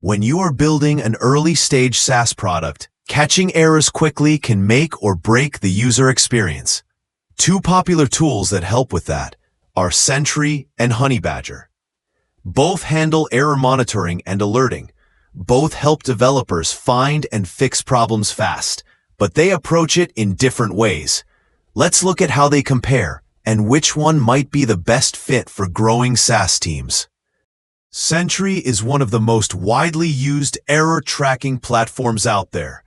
When you are building an early-stage SaaS product, catching errors quickly can make or break the user experience. Two popular tools that help with that are Sentry and Honeybadger. Both handle error monitoring and alerting. Both help developers find and fix problems fast, but they approach it in different ways. Let's look at how they compare and which one might be the best fit for growing SaaS teams. Sentry is one of the most widely used error tracking platforms out there.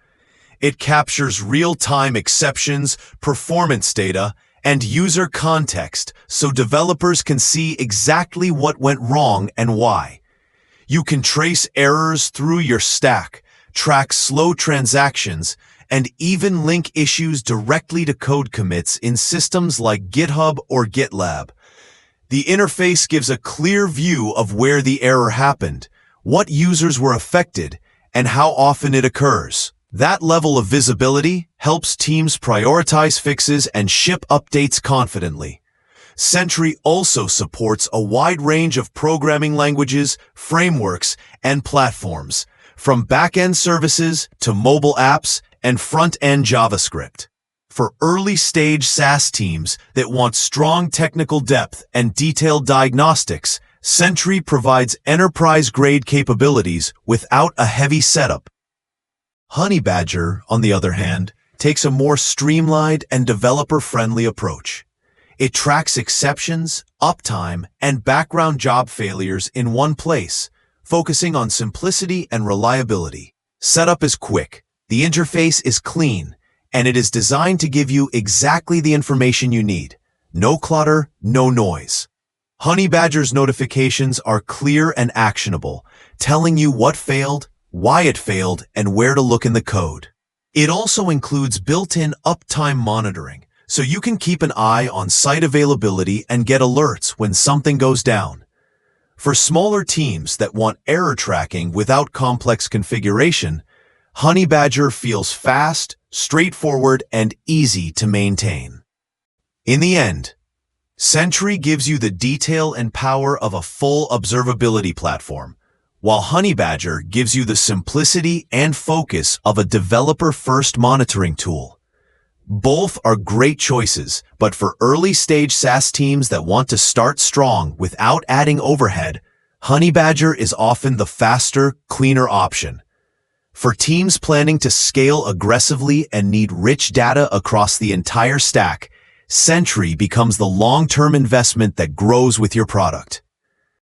It captures real-time exceptions, performance data, and user context so developers can see exactly what went wrong and why. You can trace errors through your stack, track slow transactions, and even link issues directly to code commits in systems like GitHub or GitLab. The interface gives a clear view of where the error happened, what users were affected, and how often it occurs. That level of visibility helps teams prioritize fixes and ship updates confidently. Sentry also supports a wide range of programming languages, frameworks, and platforms, from back-end services to mobile apps and front-end JavaScript. For early-stage SaaS teams that want strong technical depth and detailed diagnostics, Sentry provides enterprise-grade capabilities without a heavy setup. Honeybadger, on the other hand, takes a more streamlined and developer-friendly approach. It tracks exceptions, uptime, and background job failures in one place, focusing on simplicity and reliability. Setup is quick, the interface is clean, and it is designed to give you exactly the information you need. No clutter, no noise. Honeybadger's notifications are clear and actionable, telling you what failed, why it failed, and where to look in the code. It also includes built-in uptime monitoring, so you can keep an eye on site availability and get alerts when something goes down. For smaller teams that want error tracking without complex configuration, Honeybadger feels fast, straightforward, and easy to maintain. In the end, Sentry gives you the detail and power of a full observability platform, while Honeybadger gives you the simplicity and focus of a developer-first monitoring tool. Both are great choices, but for early-stage SaaS teams that want to start strong without adding overhead, Honeybadger is often the faster, cleaner option. For teams planning to scale aggressively and need rich data across the entire stack, Sentry becomes the long-term investment that grows with your product.